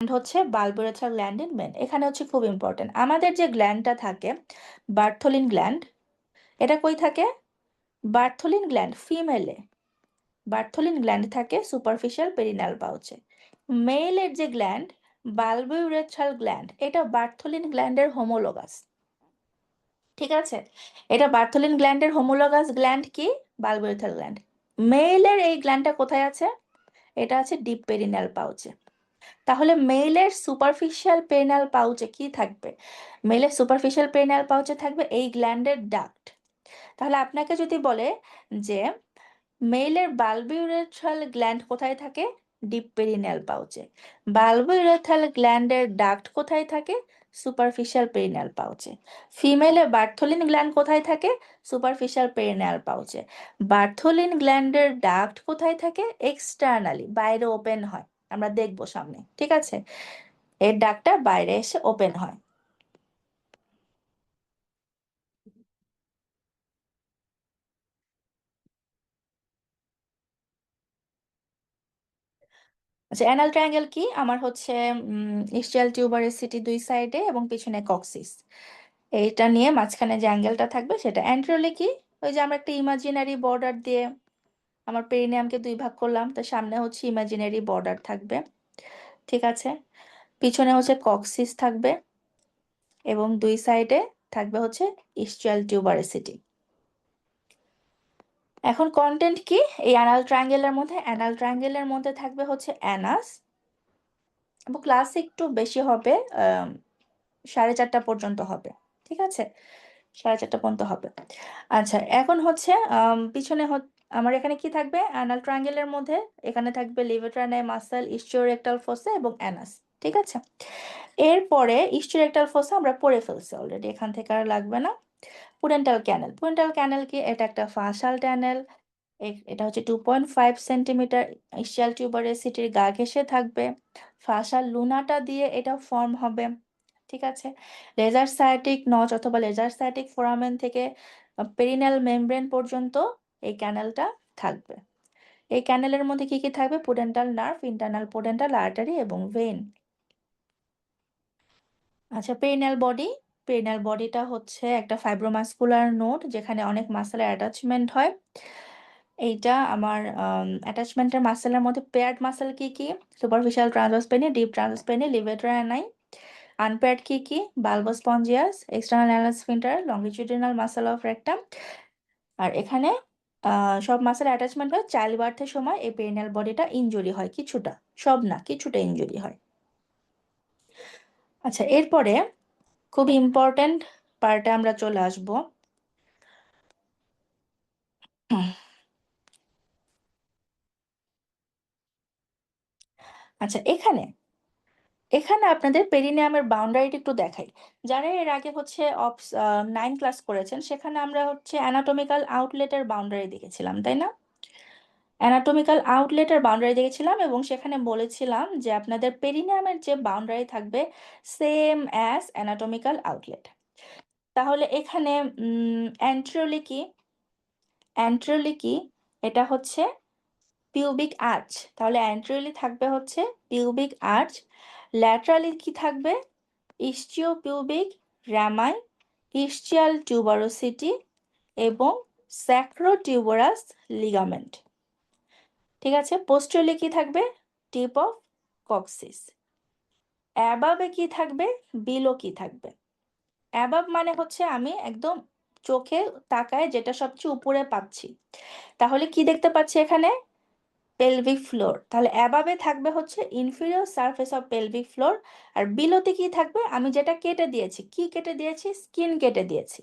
হচ্ছে বালবোরেথাল gland in main. এখানে হচ্ছে খুব ইম্পর্টেন্ট, আমাদের যে গ্ল্যান্ডটা থাকে বার্থোলিন গ্ল্যান্ড, এটা কই থাকে? বার্থোলিন গ্ল্যান্ড ফিমেলে বার্থোলিন গ্ল্যান্ড থাকে সুপারফিশিয়াল পেরিনাল পাউচে। মেলের যে গ্ল্যান্ড বালবোরেথাল গ্ল্যান্ড, এটা বার্থোলিন গ্ল্যান্ডের হোমোলোগাস। ঠিক আছে, এটা বার্থোলিন গ্ল্যান্ডের হোমোলোগাস গ্ল্যান্ড কি? বালবোরেথাল গ্ল্যান্ড। মেলের এই গ্ল্যান্ডটা কোথায় আছে? এটা আছে ডিপ পেরিনাল পাউচে। তাহলে মেলের সুপারফিশিয়াল পেরিনাল পাউচে কি থাকবে? মেলের সুপারফিশিয়াল পেরিনাল পাউচে থাকবে এই গ্ল্যান্ডের ডাক্ট। তাহলে আপনাকে যদি বলে যে মেলের বালবিউরেথ্রাল গ্ল্যান্ড কোথায় থাকে? ডিপ পেরিনাল পাউচে। বালবিউরেথ্রাল গ্ল্যান্ডের ডাক্ট কোথায় থাকে? সুপারফিশিয়াল পেরিনাল পাউচে। ফিমেলে বার্থোলিন গ্ল্যান্ড কোথায় থাকে? সুপারফিশিয়াল পেরিনাল পাউচে। বার্থোলিন গ্ল্যান্ডের ডাক্ট কোথায় থাকে? এক্সটার্নালি, বাইরে ওপেন হয়, আমরা দেখবো সামনে। ঠিক আছে, এর ডাক্টটা বাইরে এসে ওপেন হয়। আচ্ছা, অ্যানাল ট্রায়াঙ্গেল কি? আমার হচ্ছে ইস্টিয়াল টিউবারসিটি দুই সাইডে এবং পিছনে কক্সিস, এইটা নিয়ে মাঝখানে যে অ্যাঙ্গেলটা থাকবে সেটা। অ্যান্টেরিয়রলি কি? ওই যে আমরা একটা ইমাজিনারি বর্ডার দিয়ে আমার পেরিনিয়ামকে দুই ভাগ করলাম, তো সামনে হচ্ছে ইমাজিনারি বর্ডার থাকবে। ঠিক আছে, পিছনে হচ্ছে কক্সিস থাকবে এবং দুই সাইডে থাকবে হচ্ছে ইস্টিয়াল টিউবারসিটি। এখন কন্টেন্ট কি এই অ্যানাল ট্রায়াঙ্গেলের মধ্যে? অ্যানাল ট্রায়াঙ্গেলের মধ্যে থাকবে হচ্ছে অ্যানাস, এবং ক্লাস একটু বেশি হবে, 4:30 পর্যন্ত হবে। ঠিক আছে, 4:30 পর্যন্ত হবে। আচ্ছা, এখন হচ্ছে পিছনে আমার এখানে কি থাকবে অ্যানাল ট্রায়াঙ্গেলের মধ্যে? এখানে থাকবে লিভার মাসল, ইস্টিওরেক্টাল ফোসা এবং অ্যানাস। ঠিক আছে, এরপরে ইস্টিওরেক্টাল ফোসা আমরা পড়ে ফেলছি অলরেডি, এখান থেকে আর লাগবে না। পুডেন্টাল ক্যানেল, পুডেন্টাল ক্যানেল কি? এটা একটা ফাসাল ট্যানেল, এটা হচ্ছে 2.5 সেন্টিমিটার ইস্টিয়াল টিউবারসিটির গা ঘেঁষে থাকবে। ফাসাল লুনাটা দিয়ে এটা ফর্ম হবে। ঠিক আছে, লেজার সায়াটিক নচ অথবা লেজার সায়াটিক ফোরামেন থেকে পেরিনাল মেমব্রেন পর্যন্ত এই ক্যানেলটা থাকবে। এই ক্যানেলের মধ্যে কি কি থাকবে? Pudendal nerve, internal pudendal artery এবং ভেইন। আচ্ছা, পেরিনাল বডি, পেরিনাল বডিটা হচ্ছে একটা ফাইব্রোমাসকুলার নোড যেখানে অনেক মাসেলের অ্যাটাচমেন্ট হয়। এইটা আমার অ্যাটাচমেন্টের মাসেলের মধ্যে পেয়ার্ড মাসেল কি কি? Superficial transverse perinei, deep transverse perinei, levator ani. Unpaired কি কি? Bulbospongiosus, external anal sphincter, longitudinal muscle of rectum. আর এখানে সব মাসেল অ্যাটাচমেন্ট হয়। চাইল্ড বার্থের সময় এই পেরিনাল বডিটা ইনজুরি হয় কিছুটা, সব না, কিছুটা ইনজুরি হয়। আচ্ছা, এরপরে খুব ইম্পর্টেন্ট পার্টে আমরা চলে আসবো। আচ্ছা, এখানে এখানে আপনাদের পেরিনিয়ামের বাউন্ডারিটা একটু দেখাই। যারা এর আগে হচ্ছে 9 ক্লাস করেছেন সেখানে আমরা হচ্ছে অ্যানাটমিক্যাল আউটলেটের বাউন্ডারি দেখেছিলাম, তাই না? অ্যানাটমিক্যাল আউটলেটের বাউন্ডারি দেখেছিলাম এবং সেখানে বলেছিলাম যে আপনাদের পেরিনিয়ামের যে বাউন্ডারি থাকবে সেম অ্যাজ অ্যানাটমিক্যাল আউটলেট। তাহলে এখানে অ্যান্টেরিয়রলি কি? অ্যান্টেরিয়রলি কি? এটা হচ্ছে পিউবিক আর্চ, তাহলে অ্যান্টেরিয়রলি থাকবে হচ্ছে পিউবিক আর্চ। ল্যাটারালি কি থাকবে? ইস্টিওপিউবিক র্যামাই, ইস্চিয়াল টিউবারোসিটি এবং স্যাক্রোটিউবারাস লিগামেন্ট। ঠিক আছে, পোস্টারলি কি থাকবে? Tip of coccyx. অ্যাবাবে কি থাকবে? বিলো কি থাকবে? অ্যাবাব মানে হচ্ছে আমি একদম চোখে তাকায় যেটা সবচেয়ে উপরে পাচ্ছি, তাহলে কি দেখতে পাচ্ছি এখানে? Pelvic floor. তাহলে অ্যাবাবে থাকবে হচ্ছে inferior surface of pelvic floor. আর বিলোতে কি থাকবে? আমি যেটা কেটে দিয়েছি, কি কেটে দিয়েছি? স্কিন কেটে দিয়েছি।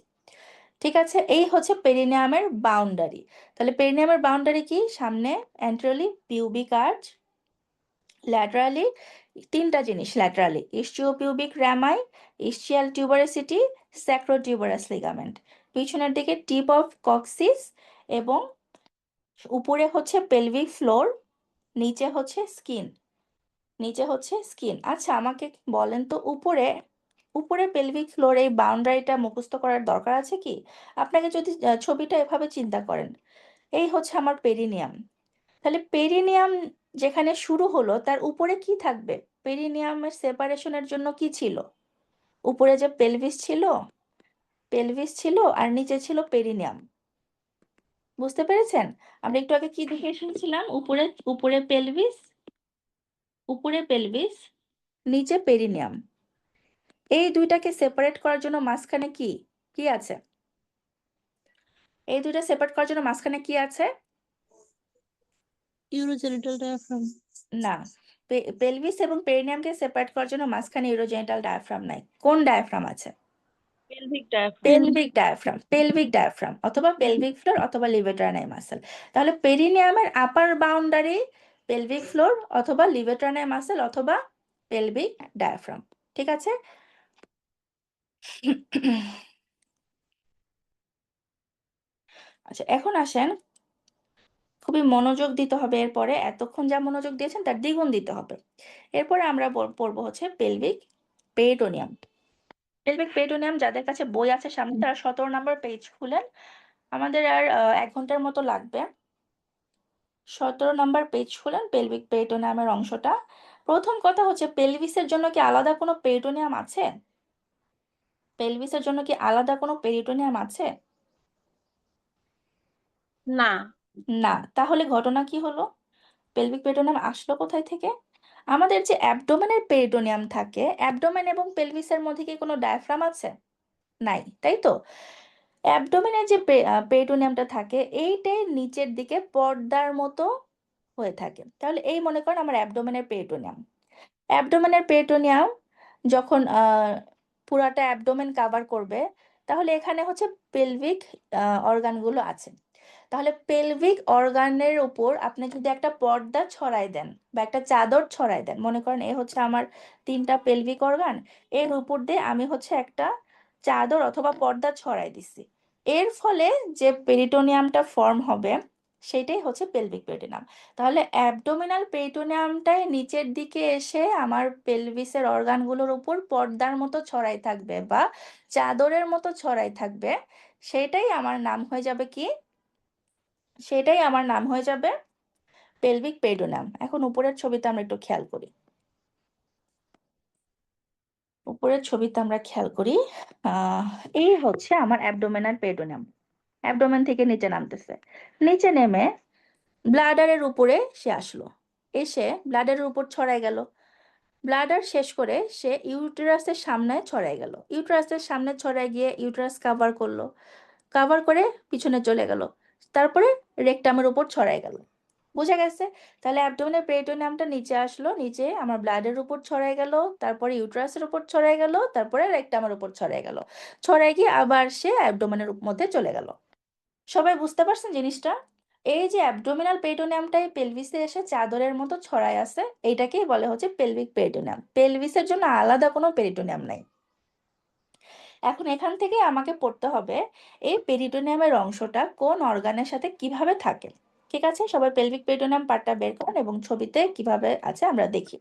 ঠিক আছে, এই হচ্ছে পেরিনিয়ামের বাউন্ডারি। তাহলে পেরিনিয়ামের বাউন্ডারি কি? সামনে অ্যান্টেরিয়রলি পিউবিক আর্চ, ল্যাটারালি তিনটা জিনিস, ল্যাটারালি ইস্টিওপিউবিক র্যামাই, ইস্চিয়াল টিউবারসিটি, স্যাক্রোটিউবারাস লিগামেন্ট। পিছনের দিকে টিপ অফ কক্সিস এবং উপরে হচ্ছে পেলভিক ফ্লোর, নিচে হচ্ছে স্কিন, নিচে হচ্ছে স্কিন। আচ্ছা, আমাকে বলেন তো উপরে উপরে পেলভিক ফ্লোর এই বাউন্ডারিটা মুখস্থ করার দরকার আছে কি? আপনাকে যদি ছবিটা এভাবে চিন্তা করেন, এই হচ্ছে আমার পেরিনিয়াম, তাহলে পেরিনিয়াম যেখানে শুরু হলো তার উপরে কি থাকবে? পেরিনিয়ামের সেপারেশনের জন্য কি ছিল? উপরে যে পেলভিস ছিল আর নিচে ছিল পেরিনিয়াম। বুঝতে পেরেছেন? আমরা একটু আগে কি দেখে এসেছিলাম? উপরে উপরে পেলভিস, নিচে পেরিনিয়াম। এই দুইটাকে সেপারেট করার জন্য মাঝখানে কি কি আছে? এই দুইটা সেপারেট করার জন্য মাঝখানে কি আছে? Urogenital diaphragm. না, পেলভিস এবং পেরিনিয়ামকে সেপারেট করার জন্য মাঝখানে ইউরোজেনিটাল ডায়াফ্রাম নাই। কোন ডায়াফ্রাম আছে? পেলভিক ডায়াফ্রাম অথবা পেলভিক ফ্লোর অথবা লিভেটরানাই মাসেল। তাহলে পেরিনিয়ামের আপার বাউন্ডারি পেলভিক ফ্লোর অথবা লিভেটরানাই মাসেল অথবা পেলভিক ডায়াফ্রাম। ঠিক আছে? আচ্ছা, এখন আসেন, খুবই মনোযোগ দিতে হবে। এরপরে এতক্ষণ যা মনোযোগ দিয়েছেন তার দ্বিগুণ দিতে হবে। এরপরে আমরা পড়বো হচ্ছে পেলভিক পেরিটোনিয়াম। পেলভিক পেরিটোনিয়াম যাদের কাছে বই আছে সামনে তারা 17 নম্বর পেজ খুলেন। আমাদের আর 1 ঘন্টার মতো লাগবে। 17 নম্বর পেজ খুলেন, পেলভিক পেরিটোনিয়ামের অংশটা। প্রথম কথা হচ্ছে, পেলভিসের জন্য কি আলাদা কোনো পেরিটোনিয়াম আছে? পেলভিসের জন্য কি আলাদা কোনো পেরিটোনিয়াম আছে? না। না। তাহলে ঘটনা কি হলো? পেলভিক পেরিটোনিয়াম আসলো কোথায় থেকে? আমাদের যে অ্যাবডোমেনের পেরিটোনিয়াম থাকে, অ্যাবডোমেন এবং পেলভিসের মধ্যে কি কোনো ডায়াফ্রাম আছে? নাই, তাই তো? অ্যাবডোমেনের যে পেরিটোনিয়ামটা থাকে এইটাই নিচের দিকে পর্দার মতো হয়ে থাকে। তাহলে এই মনে করেন আমার অ্যাবডোমেনের পেরিটোনিয়াম। অ্যাবডোমেনের পেরিটোনিয়াম যখন পুরাটা অ্যাবডোমেন কাভার করবে, তাহলে এখানে হচ্ছে পেলভিক অর্গানগুলো আছে। তাহলে পেলভিক অর্গানের উপর আপনি যদি একটা পর্দা ছড়াই দেন বা একটা চাদর ছড়াই দেন, মনে করেন এ হচ্ছে আমার 3টা পেলভিক অর্গান, এর উপর দিয়ে আমি হচ্ছে একটা চাদর অথবা পর্দা ছড়াই দিছি, এর ফলে যে পেরিটোনিয়ামটা ফর্ম হবে সেটাই হচ্ছে পেলভিক পেরিটোনিয়াম। তাহলে অ্যাবডোমিনাল পেরিটোনিয়ামটাই নিচের দিকে এসে আমার পেলভিসের অর্গানগুলোর উপর পর্দার মতো ছড়াই থাকবে বা চাদরের মতো ছড়াই থাকবে, সেটাই আমার নাম হয়ে যাবে কি? সেটাই আমার নাম হয়ে যাবে পেলভিক পেরিটোনিয়াম। এখন উপরের ছবিতে আমরা একটু খেয়াল করি। উপরের ছবিতে আমরা খেয়াল করি, এই হচ্ছে আমার অ্যাবডোমিনাল পেরিটোনিয়াম। অ্যাবডোমেন থেকে নিচে নামতেছে, নিচে নেমে ব্লাডারের উপরে সে আসলো, এসে ব্লাডারের উপর ছড়াই গেল। ব্লাডার শেষ করে সে ইউটেরাসের সামনে ছড়াই গেল, ইউটেরাসের সামনে ছড়াই গিয়ে ইউটেরাস কাভার করলো, কাভার করে পিছনে চলে গেল, তারপরে রেকটামের উপর ছড়াই গেল। বোঝা গেছে? তাহলে অ্যাবডোমিনাল পেরিটোনিয়ামটা নিচে আসলো, নিচে আমার ব্লাডের উপর ছড়াই গেল, তারপরে ইউটেরাসের উপর ছড়াই গেল, তারপরে রেকটামের উপর ছড়াই গেল, ছড়াই গিয়ে আবার সে অ্যাবডোমিনের মধ্যে চলে গেল। সবাই বুঝতে পারছেন জিনিসটা? এই যে অ্যাবডোমিনাল পেরিটোনিয়ামটাই পেলভিসে এসে চাদরের মতো ছড়ায় আছে, এইটাকেই বলে হচ্ছে পেলভিক পেরিটোনিয়াম। পেলভিসের জন্য আলাদা কোনো পেরিটোনিয়াম নাই। এখন এখান থেকে আমাকে পড়তে হবে এই পেরিটোনিয়ামের অংশটা কোন অর্গানের সাথে কিভাবে থাকে। ঠিক আছে, সবাই পেলভিক পেরিটোনিয়াম পার্টটা বের করেন এবং ছবিতে কিভাবে আছে আমরা দেখি।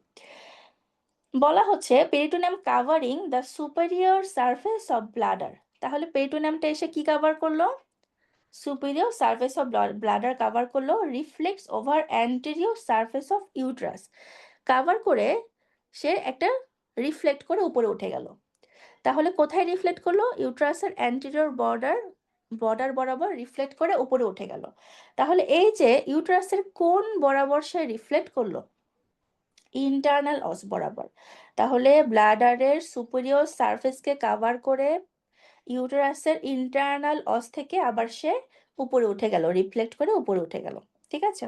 বলা হচ্ছে peritoneum covering the superior surface of bladder. তাহলে পেরিটোনিয়ামটা এসে কি কাভার করলো? Superior surface of bladder cover করলো, reflex over anterior surface of uterus cover করে সে একটা রিফ্লেক্ট করে উপরে উঠে গেল। তাহলে কোথায় রিফ্লেক্ট করলো? ইউট্রাসের অ্যান্টেরিয়র বর্ডার বরাবর রিফ্লেক্ট করে উপরে উঠে গেল। তাহলে এই যে ইউট্রাসের কোন বরাবর সে রিফ্লেক্ট করলো? ইন্টারনাল অস বরাবর। তাহলে ব্লাডারের সুপিরিয়র সারফেসকে কাভার করে ইউটেরাসের ইন্টারনাল অস থেকে আবার সে উপরে উঠে গেল, রিফ্লেক্ট করে উপরে উঠে গেল। ঠিক আছে,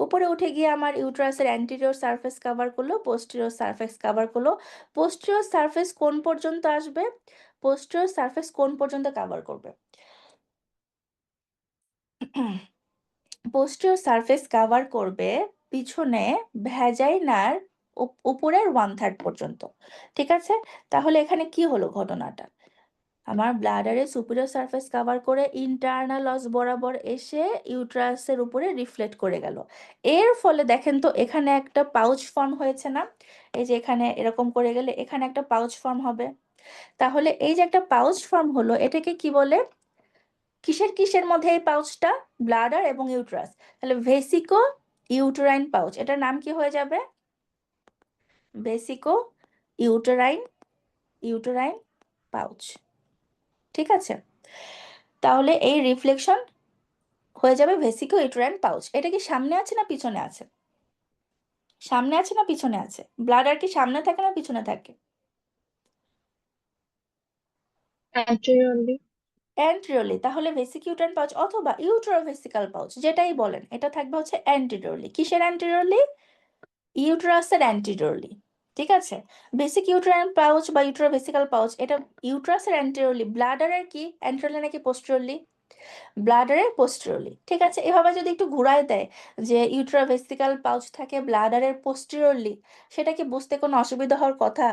উপরে উঠে গিয়ে আমার ইউটেরাসের অ্যান্টেরিয়র সারফেস কভার করলো, পোস্টেরিয়র সারফেস কভার করলো। পোস্টেরিয়র সারফেস কোন পর্যন্ত আসবে? পোস্টেরিয়র সারফেস কোন পর্যন্ত কভার করবে? পোস্টেরিয়র সারফেস কভার করবে পিছনে ভ্যাজাইনার উপরের 1/3 পর্যন্ত। ঠিক আছে, তাহলে এখানে কি হলো ঘটনাটা? আমার ব্লাডারে সুপিরিয়র সারফেস কভার করে ইন্টারনাল অস বরাবর এসে ইউট্রাসের উপরে রিফ্লেক্ট করে গেল। এর ফলে দেখেন তো এখানে একটা পাউচ ফর্ম হয়েছে না? এই যে এখানে এরকম করে গেলে এখানে একটা পাউচ ফর্ম হবে। তাহলে এই যে একটা পাউচ ফর্ম হলো, এটাকে কি বলে? কিসের কিসের মধ্যে এই পাউচটা? ব্লাডার এবং ইউট্রাস। তাহলে ভেসিকো ইউটেরাইন পাউচ, এটার নাম কি হয়ে যাবে? ভেসিকো ইউটেরাইন ইউটেরাইন পাউচ। ঠিক আছে, তাহলে এই রিফ্লেকশন হয়ে যাবে ভেসিকো ইউটেরাইন পাউচ। এটা কি সামনে আছে না পিছনে আছে? সামনে আছে না পিছনে আছে? ব্লাডার কি সামনে থাকে না পিছনে থাকে? anteriorly. অ্যান্টিরিয়রলি, তাহলে ভেসিক ইউটেরাইন পাউচ অথবা ইউটেরোভেসিকাল পাউচ যেটাই বলেন, এটা থাকবে হচ্ছে অ্যান্টিরিয়রলি। কিসের অ্যান্টিরিয়রলি? ইউটেরাসের অ্যান্টিরিয়রলি। ঠিক আছে, বেসিক ইউটেরাইন পাউচ বা ইউটেরোভেসিকাল পাউচ এটা ইউটেরাসের অ্যান্টিরিয়রলি, ব্লাডারের কি অ্যান্টিরিয়রলি নাকি পোস্টেরিয়রলি? ব্লাডারের পোস্টেরিয়রলি। ঠিক আছে, এভাবে যদি একটু ঘুরায় দেয় যে ইউট্রাভেসিকাল পাউচ থাকে ব্লাডারের পোস্টেরিয়রলি, সেটা কি বুঝতে কোনো অসুবিধা হওয়ার কথা?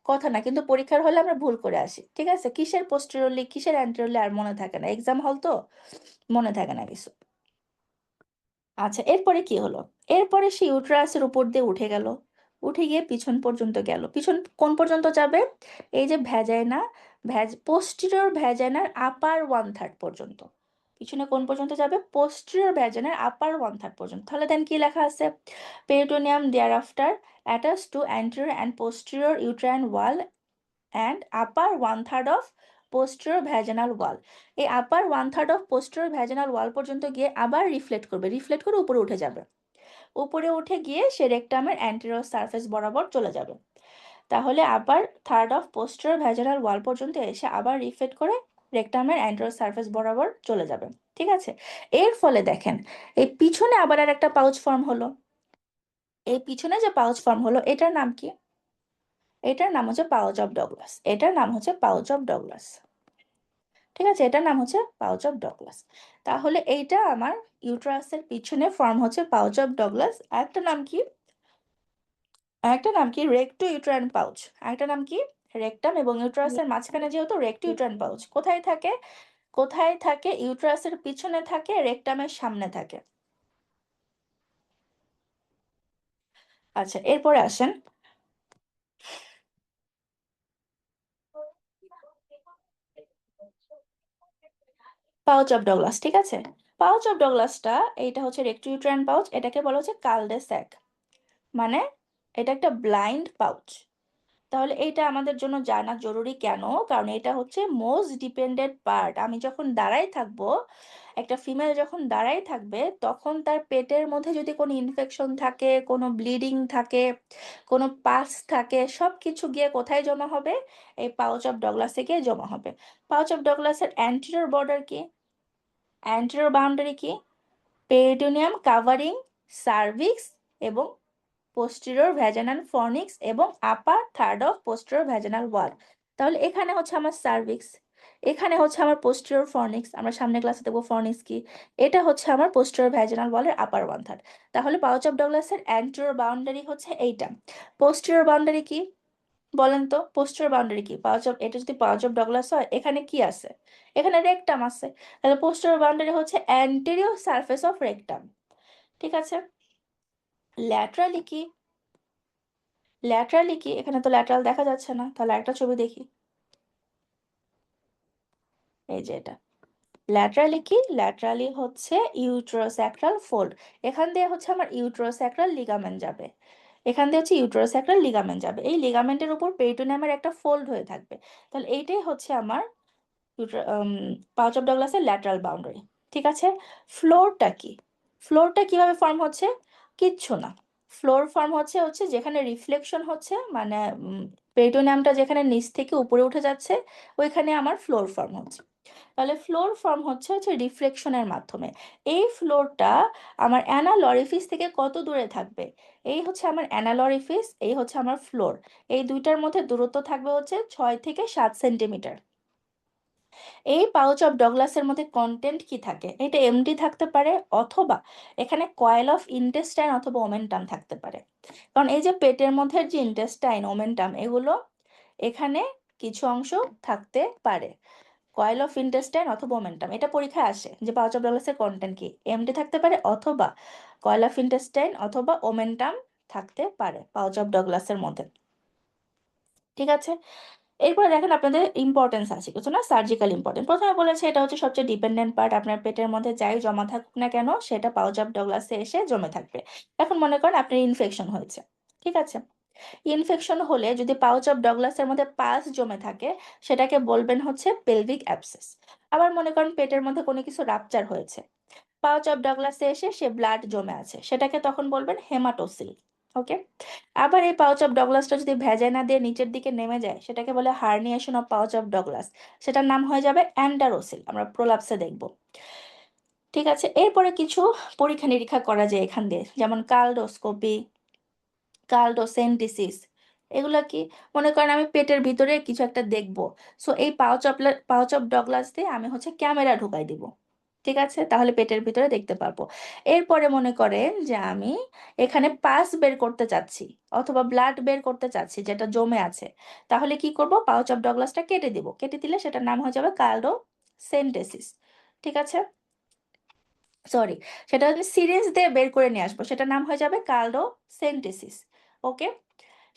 কথা না, কিন্তু পরীক্ষার হলে আমরা ভুল করে আসি। ঠিক আছে, কিসের পোস্টেরিয়রলি কিসের অ্যান্টেরিয়রলি আর মনে থাকে না, এক্সাম হল তো মনে থাকে না কিছু। আচ্ছা, এরপরে কি হলো? এরপরে সে ইউট্রাসের উপর দিয়ে উঠে গেল, উঠে গিয়ে পিছন পর্যন্ত গেল। পিছন কোন পর্যন্ত যাবে? এই যে ভ্যাজাইনা, পোস্টিরিয়র ভ্যাজাইনার আপার 1/3 পর্যন্ত। পিছনে কোন পর্যন্ত যাবে? পোস্টিরিয়র ভ্যাজাইনার আপার 1/3 পর্যন্ত। তাহলে দেন কি লেখা আছে? Peritoneum there after attach to anterior and posterior uterine wall and upper 1/3 of posterior vaginal wall. এই upper 1/3 of posterior vaginal wall পর্যন্ত গিয়ে আবার রিফ্লেক্ট করবে, রিফ্লেক্ট করে উপরে উঠে যাবে। উপরে উঠে গিয়ে সে রেকটামের অ্যান্টেরিয়র সারফেস বরাবর চলে যাবে। তাহলে আবার third of posterior vaginal wall পর্যন্ত এসে আবার রিফ্লেক্ট করে রেকটামের অ্যান্টেরিয়র সারফেস বরাবর চলে যাবে। ঠিক আছে, এর ফলে দেখেন এই পিছনে আবার আর একটা পাউচ ফর্ম হলো। এই পিছনে যে পাউচ ফর্ম হলো এটার নাম কি? এটার নাম হচ্ছে পাউচ অফ ডগলাস। এটার নাম হচ্ছে পাউচ অফ ডগলাস। ঠিক আছে, এটার নাম হচ্ছে পাউচ অফ ডগলাস। তাহলে এইটা আমার ইউট্রাসের পিছনে ফর্ম হচ্ছে পাউচ অফ ডগলাস। একটা নাম কি? একটা নাম কি রেক্টো ইউট্রাইন পাউচ। একটা নাম কি? রেকটাম এবং ইউট্রাসের মাঝখানে যেহেতু রেক্টো ইউট্রাইন পাউচ। কোথায় থাকে? কোথায় থাকে? ইউট্রাসের পিছনে থাকে, রেকটামের সামনে থাকে। আচ্ছা, এরপরে আসেন পাউচ অফ ডগলাস। ঠিক আছে, পাউচ অফ ডগলাসটা এইটা হচ্ছে রেক্টো ইউট্রাইন পাউচ, এটাকে বলা হচ্ছে কালডে স্যাক, মানে এটা একটা ব্লাইন্ড পাউচ। তাহলে এইটা আমাদের জন্য জানা জরুরি কেন? কারণ এটা হচ্ছে মোস্ট ডিপেন্ডেন্ট পার্ট। আমি যখন দাঁড়াই থাকবো, একটা ফিমেল যখন দাঁড়াই থাকবে, তখন তার পেটের মধ্যে যদি কোনো ইনফেকশন থাকে, কোনো ব্লিডিং থাকে, কোনো পাস থাকে, সব কিছু গিয়ে কোথায় জমা হবে? এই পাউচ অফ ডগলাসে গিয়ে জমা হবে। পাউচ অফ ডগলাসের অ্যান্টেরিয়র বর্ডার কি? অ্যান্টেরিয়র বাউন্ডারি কি? পেরিটোনিয়াম কাভারিং সার্ভিক্স এবং পোস্টেরিয়র ভ্যাজানাল ফর্নিক্স এবং আপার থার্ড অফ পোস্টেরিয়র ভ্যাজানাল ওয়াল। তাহলে এখানে হচ্ছে আমার সার্ভিক্স, এখানে হচ্ছে আমার পোস্টেরিয়র ফর্নিক্স, আমরা সামনে ক্লাসে দেখবো ফর্নিক্স কি। এটা হচ্ছে আমার পোস্টেরিয়র ভ্যাজানাল ওয়ালের আপার 1/3। তাহলে পাউচ অফ ডগলাসের অ্যান্টেরিয়র বাউন্ডারি হচ্ছে এইটা। পোস্টেরিয়র বাউন্ডারি কি বলেন তো? পোস্টেরিয়র বাউন্ডারি কি? পাউচ অফ, এটা যদি পাউচ অফ ডগলাস হয়, এখানে কি আছে? এখানে রেকটাম আছে। তাহলে পোস্টেরিয়র বাউন্ডারি হচ্ছে অ্যান্টেরিয়র সারফেস অফ রেকটাম। ঠিক আছে, ল্যাটারালি কি? ল্যাটারালি কি? এখানে তো ল্যাটারাল দেখা যাচ্ছে না, তাহলে একটা ছবি দেখি। এই যে এটা ল্যাটারালি কি? ল্যাটারালি হচ্ছে ইউট্রোস্যাক্রাল ফোল্ড। এখান দিয়ে হচ্ছে আমার ইউট্রোস্যাক্রাল লিগামেন্ট যাবে, এখান দিয়ে হচ্ছে ইউট্রোস্যাক্রাল লিগামেন্ট যাবে। এই লিগামেন্টের উপর পেরিটোনিয়ামের একটা ফোল্ড হয়ে থাকবে। তাহলে এইটাই হচ্ছে আমার পাউচ অফ ডগলাসের ল্যাটারাল বাউন্ডারি। ঠিক আছে, ফ্লোরটা কি? ফ্লোরটা কিভাবে ফর্ম হচ্ছে? কিচ্ছু না, ফ্লোর ফর্ম হচ্ছে হচ্ছে যেখানে রিফ্লেকশন হচ্ছে, মানে পেরিটোনিয়ামটা যেখানে নিচ থেকে উপরে উঠে যাচ্ছে, ওইখানে আমার ফ্লোর ফর্ম হচ্ছে। তাহলে ফ্লোর ফর্ম হচ্ছে হচ্ছে রিফ্লেকশনের মাধ্যমে। এই ফ্লোরটা আমার অ্যানাল অরিফিস থেকে কত দূরে থাকবে? এই হচ্ছে আমার অ্যানাল অরিফিস, এই হচ্ছে আমার ফ্লোর। এই দুইটার মধ্যে দূরত্ব থাকবে হচ্ছে 6 থেকে 7 সেন্টিমিটার। এই পাউচ অফ ডগলাসের মধ্যে কন্টেন্ট কি থাকে? এটা এমডি থাকতে পারে, অথবা এখানে কয়েল অফ ইন্টেস্টাইন অথবা ওমেন্টাম থাকতে পারে। কারণ এই যে পেটের মধ্যে যে ইন্টেস্টাইন ওমেন্টাম, এগুলো এখানে কিছু অংশ থাকতে পারে। কয়েল অফ ইন্টেস্টাইন অথবা ওমেন্টাম, এটা পরীক্ষায় আসে যে পাউচ অফ ডগলাসের কন্টেন্ট কি, এমডি থাকতে পারে অথবা কয়েল অফ ইন্টেস্টাইন অথবা ওমেন্টাম থাকতে পারে পাউচ অফ ডগলাসের মধ্যে। ঠিক আছে, এরপরে দেখেন আপনাদের ইম্পর্টেন্স আছে কিছু না, সার্জিক্যাল ইম্পর্টেন্স। প্রথমে বলেছে এটা হচ্ছে সবচেয়ে ডিপেন্ডেন্ট পার্ট, আপনার পেটের মধ্যে যাই জমা থাকুক না কেন সেটা পাউচ অফ ডগলাসে এসে জমে থাকবে। এখন মনে করেন আপনার ইনফেকশন হয়েছে, ঠিক আছে, ইনফেকশন হলে যদি পাউচ অফ ডগলাসের মধ্যে পাস জমে থাকে সেটাকে বলবেন হচ্ছে পেলভিক অ্যাবসেস। আবার মনে করেন পেটের মধ্যে কোনো কিছু রাপচার হয়েছে, পাউচ অফ ডগলাসে এসে সে ব্লাড জমে আছে, সেটাকে তখন বলবেন হেমাটোসিল। ওকে। আবার এই পাউচ অফ ডগলাসটা যদি ভ্যাজাইনা দিয়ে নিচের দিকে নেমে যায় সেটাকে বলে herniation of pouch of Douglas, সেটার নাম হয়ে যাবে অ্যান্ডারোসিল, আমরা প্রোলাপসে দেখব। ঠিক আছে, এরপরে কিছু পরীক্ষা নিরীক্ষা করা যায় এখান দিয়ে, যেমন কালডোস্কোপি, কালডোসেন্টিসিস। এগুলা কি, মনে করেন আমি পেটের ভিতরে কিছু একটা দেখবো, সো এই পাউচ অফ ডগলাস দিয়ে আমি হচ্ছে ক্যামেরা ঢুকাই দিব। ঠিক আছে, তাহলে পেটের ভিতরে দেখতে পারবো। এরপরে মনে করেন যে আমি এখানে পাস বের করতে চাচ্ছি অথবা ব্লাড বের করতে চাচ্ছি যেটা জমে আছে, তাহলে কি করব, পাউচ অফ ডগলাসটা কেটে দিব, কেটে দিলে সেটার নাম হয়ে যাবে কার্ডোসেন্টেসিস। ঠিক আছে, সরি, সেটা হচ্ছে সিরিঞ্জ দিয়ে বের করে নিয়ে আসবো, সেটার নাম হয়ে যাবে কার্ডোসেন্টেসিস। ওকে,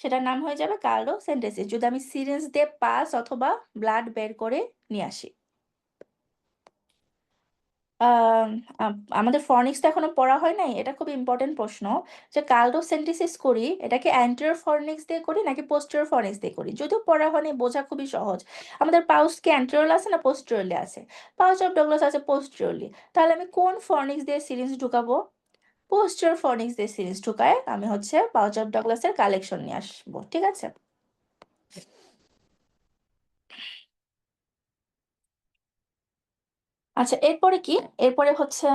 সেটার নাম হয়ে যাবে কার্ডোসেন্টেসিস যদি আমি সিরিঞ্জ দিয়ে পাস অথবা ব্লাড বের করে নিয়ে আসি। আম, আমাদের ফর্নিক্সটা এখনো পড়া হয় নাই, এটা খুব ইম্পর্টেন্ট প্রশ্ন, যে কার্ডোসেন্টেসিস করি এটা কি অ্যান্টেরিয়র ফর্নিক্স দিয়ে করি নাকি পোস্টেরিয়র ফর্নিক্স দিয়ে করি। যদিও পড়া হয়নি, বোঝা খুবই সহজ। আমাদের পাউচ কি অ্যান্টেরিয়র আছে না পোস্টেরিয়রলি আছে, পাউচ অফ ডগলাস আছে পোস্টেরিয়রলি, তাহলে আমি কোন ফর্নিক্স দিয়ে সিরিঞ্জ ঢুকাবো, পোস্টেরিয়র ফর্নিক্স দিয়ে সিরিঞ্জ ঢুকায় আমি হচ্ছে পাউচ অফ ডগলাসের কালেকশন নিয়ে আসবো। ঠিক আছে, আচ্ছা এরপরে কি, এরপরে হচ্ছে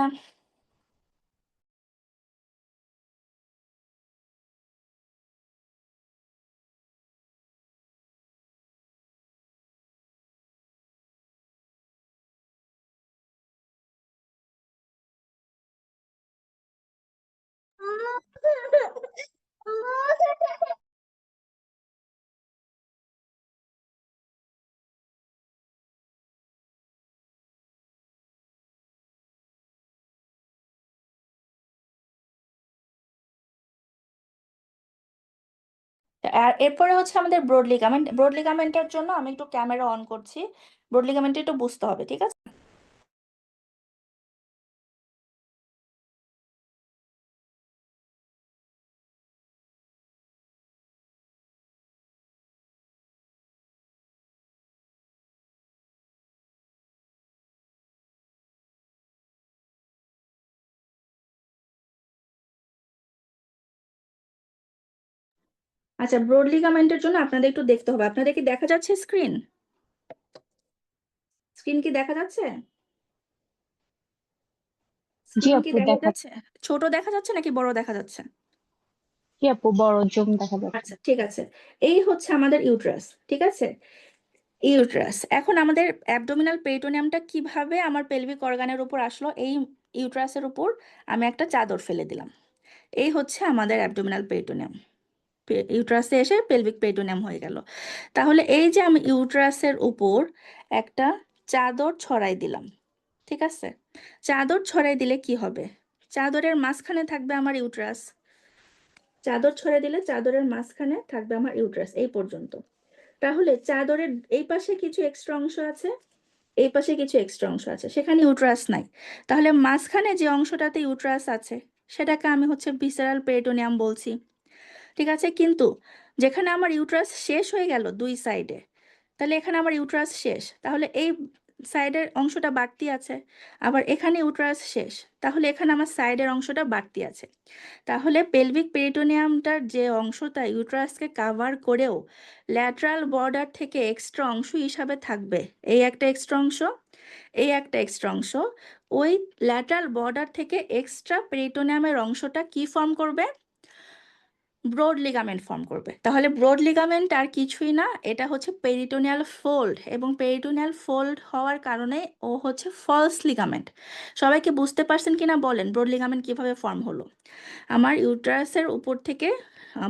আর এরপরে হচ্ছে আমাদের ব্রড লিগামেন্ট। ব্রড লিগামেন্টের জন্য আমি একটু ক্যামেরা অন করছি, ব্রড লিগামেন্ট একটু বুঝতে হবে। ঠিক আছে, আচ্ছা ব্রড লিগামেন্টের জন্য আপনাদের একটু দেখতে হবে, আপনাদের কি দেখা যাচ্ছে স্ক্রিন, স্ক্রিন কি দেখা যাচ্ছে, জি স্ক্রিন কি আপু দেখা দেখা, যাচ্ছে, ছোট দেখা যাচ্ছে নাকি বড় দেখা যাচ্ছে? জি আপু বড় জুম দেখা যাচ্ছে। আচ্ছা ঠিক আছে, এই হচ্ছে আমাদের ইউট্রাস। ঠিক আছে, ইউট্রাস, এখন আমাদের অ্যাবডোমিনাল পেরিটোনিয়ামটা কিভাবে আমার পেলভিক অর্গানের উপর আসলো, এই ইউট্রাসের উপর আমি একটা চাদর ফেলে দিলাম, এই হচ্ছে আমাদের অ্যাবডোমিনাল পেরিটোনিয়াম, ইউট্রাসে এসে পেলভিক পেরিটোনিয়াম হয়ে গেল। তাহলে এই যে আমি ইউট্রাসের উপর একটা চাদর ছড়াই দিলাম, ঠিক আছে, চাদর ছড়াই দিলে কি হবে, চাদরের মাঝখানে থাকবে আমার ইউট্রাস, চাদর ছড়াই দিলে চাদরের মাঝখানে থাকবে আমার ইউট্রাস এই পর্যন্ত। তাহলে চাদরের এই পাশে কিছু এক্সট্রা অংশ আছে, এই পাশে কিছু এক্সট্রা অংশ আছে, সেখানে ইউট্রাস নাই, তাহলে মাঝখানে যে অংশটাতে ইউট্রাস আছে সেটাকে আমি হচ্ছে ভিসেরাল পেরিটোনিয়াম বলছি। ঠিক আছে, কিন্তু যেখানে আমার ইউট্রাস শেষ হয়ে গেল দুই সাইডে, তাহলে এখানে আমার ইউট্রাস শেষ, তাহলে এই সাইডের অংশটা বাড়তি আছে, আবার এখানে ইউট্রাস শেষ, তাহলে এখানে আমার সাইডের অংশটা বাড়তি আছে। তাহলে পেলভিক পেরিটোনিয়ামটার যে অংশটা ইউট্রাসকে কাভার করেও ল্যাটারাল বর্ডার থেকে এক্সট্রা অংশ হিসাবে থাকবে, এই একটা এক্সট্রা অংশ, এই একটা এক্সট্রা অংশ, ওই ল্যাটারাল বর্ডার থেকে এক্সট্রা পেরিটোনিয়ামের অংশটা কি ফর্ম করবে, ব্রড লিগামেন্ট ফর্ম করবে। তাহলে ব্রড লিগামেন্ট আর কিছুই না, এটা হচ্ছে পেরিটোনিয়াল ফোল্ড, এবং পেরিটোনিয়াল ফোল্ড হওয়ার কারণে ও হচ্ছে ফলস লিগামেন্ট। সবাইকে বুঝতে পারছেন কিনা বলেন, ব্রড লিগামেন্ট কিভাবে ফর্ম হলো, আমার ইউট্রাসের উপর থেকে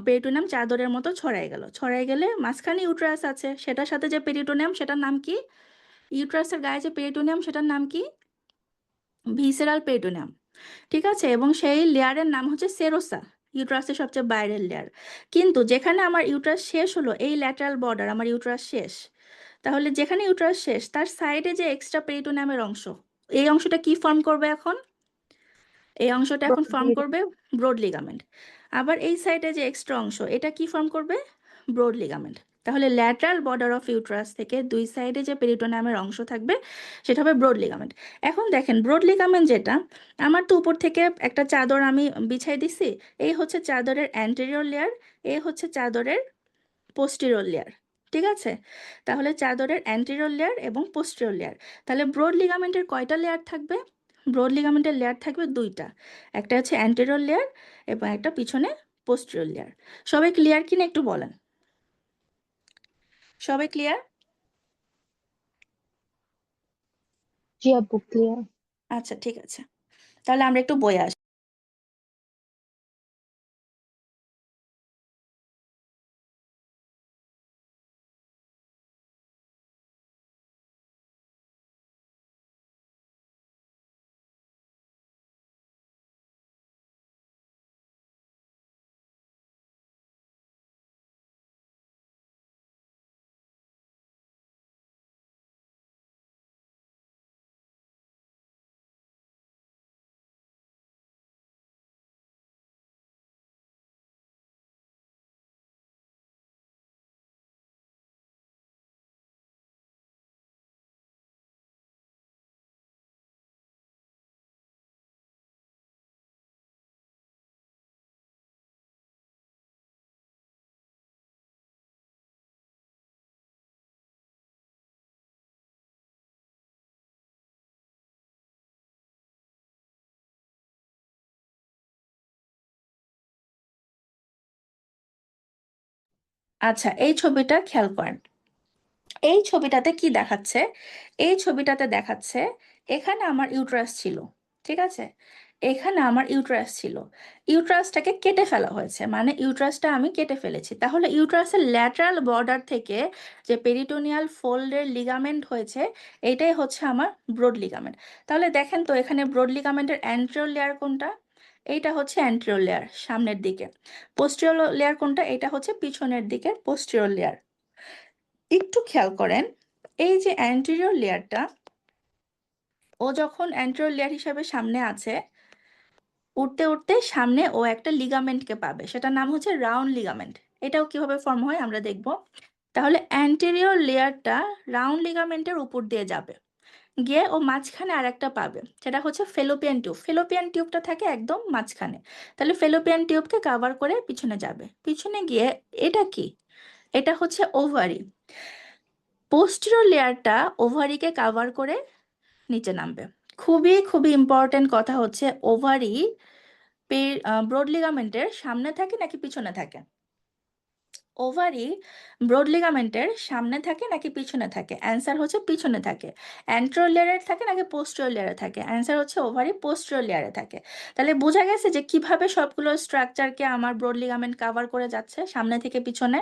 পেরিটোনিয়াম চাদরের মতো ছড়াই গেল, ছড়াই গেলে মাঝখানে ইউট্রাস আছে, সেটার সাথে যে পেরিটোনিয়াম সেটার নাম কি, ইউট্রাসের গায়ে যে পেরিটোনিয়াম সেটার নাম কি, ভিসেরাল পেরিটোনিয়াম। ঠিক আছে, এবং সেই লেয়ারের নাম হচ্ছে সেরোসা, ইউট্রাসের সবচেয়ে বাইরের লেয়ার। কিন্তু যেখানে আমার ইউট্রাস শেষ হলো, এই ল্যাটারাল বর্ডার আমার ইউট্রাস শেষ, তাহলে যেখানে ইউট্রাস শেষ তার সাইডে যে এক্সট্রা পেরিটোনিয়ামের অংশ, এই অংশটা কি ফর্ম করবে এখন, এই অংশটা এখন ফর্ম করবে ব্রড লিগামেন্ট। আবার এই সাইডে যে এক্সট্রা অংশ এটা কি ফর্ম করবে? Broad ligament. তাহলে ল্যাটারাল বর্ডার অফ ইউট্রাস থেকে দুই সাইডে যে পেরিটোনিয়ামের অংশ থাকবে সেটা হবে ব্রড লিগামেন্ট। এখন দেখেন ব্রড লিগামেন্ট যেটা, আমার তো উপর থেকে একটা চাদর আমি বিছাই দিছি, এই হচ্ছে চাদরের অ্যান্টেরিয়র লেয়ার, এই হচ্ছে চাদরের পোস্টেরিয়র লেয়ার। ঠিক আছে, তাহলে চাদরের অ্যান্টেরিয়র লেয়ার এবং পোস্টেরিয়র লেয়ার। তাহলে ব্রড লিগামেন্টের কয়টা লেয়ার থাকবে? ব্রড লিগামেন্টের লেয়ার থাকবে দুইটা, একটা হচ্ছে অ্যান্টেরিয়র লেয়ার এবং একটা পিছনে পোস্টেরিয়র লেয়ার। সবাই ক্লিয়ার কিনা একটু বলেন, সবাই ক্লিয়ার? জি আপু ক্লিয়ার। আচ্ছা ঠিক আছে, তাহলে আমরা একটু বই আসি। আচ্ছা এই ছবিটা খেয়াল করেন, এই ছবিটাতে কি দেখাচ্ছে? এই ছবিটাতে দেখাচ্ছে এখানে আমার ইউট্রাস ছিল। ঠিক আছে, এখানে আমার ইউট্রাস ছিল, ইউট্রাসটাকে কেটে ফেলা হয়েছে, মানে ইউট্রাসটা আমি কেটে ফেলেছি। তাহলে ইউট্রাসের ল্যাটারাল বর্ডার থেকে যে পেরিটোনিয়াল ফোল্ডের লিগামেন্ট হয়েছে এটাই হচ্ছে আমার ব্রড লিগামেন্ট। তাহলে দেখেন তো এখানে ব্রড লিগামেন্টের অ্যান্টেরিয়র লেয়ার কোনটা? এইটা হচ্ছে অ্যান্টেরিয়র লেয়ার সামনের দিকে। পোস্টেরিয়র লেয়ার কোনটা? এটা হচ্ছে পিছনের দিকে পোস্টেরিয়র লেয়ার। একটু খেয়াল করেন, এই যে অ্যান্টেরিয়র লেয়ারটা, ও যখন অ্যান্টেরিয়র লেয়ার হিসাবে সামনে আছে, উঠতে উঠতে সামনে ও একটা লিগামেন্টকে পাবে, সেটার নাম হচ্ছে রাউন্ড লিগামেন্ট। এটাও কিভাবে ফর্ম হয় আমরা দেখব। তাহলে অ্যান্টেরিয়র লেয়ারটা রাউন্ড লিগামেন্টের উপর দিয়ে যাবে, গিয়ে ও মাঝখানে আরেকটা পাবে, সেটা হচ্ছে ফেলোপিয়ান টিউব। ফেলোপিয়ান টিউবটা থাকে একদম মাঝখানে। তাহলে ফেলোপিয়ান টিউবকে কাভার করে পিছনে যাবে, পিছনে গিয়ে এটা কি? এটা হচ্ছে ওভারি। পোস্টেরিয়র লেয়ারটা ওভারিকে কাভার করে নিচে নামবে। খুবই খুবই ইম্পর্টেন্ট কথা হচ্ছে, ওভারি ব্রড লিগামেন্টের সামনে থাকে নাকি পিছনে থাকে? ওভারি ব্রড লিগামেন্টের সামনে থাকে নাকি পিছনে থাকে? অ্যান্সার হচ্ছে পিছনে থাকে। অ্যান্টেরিয়র লেয়ারে থাকে নাকি পোস্টেরিয়র লেয়ারে থাকে? অ্যান্সার হচ্ছে ওভারি পোস্টেরিয়র লেয়ারে থাকে। তাহলে বোঝা গেছে যে কিভাবে সবগুলো স্ট্রাকচারকে আমার ব্রড লিগামেন্ট কাভার করে যাচ্ছে সামনে থেকে পিছনে।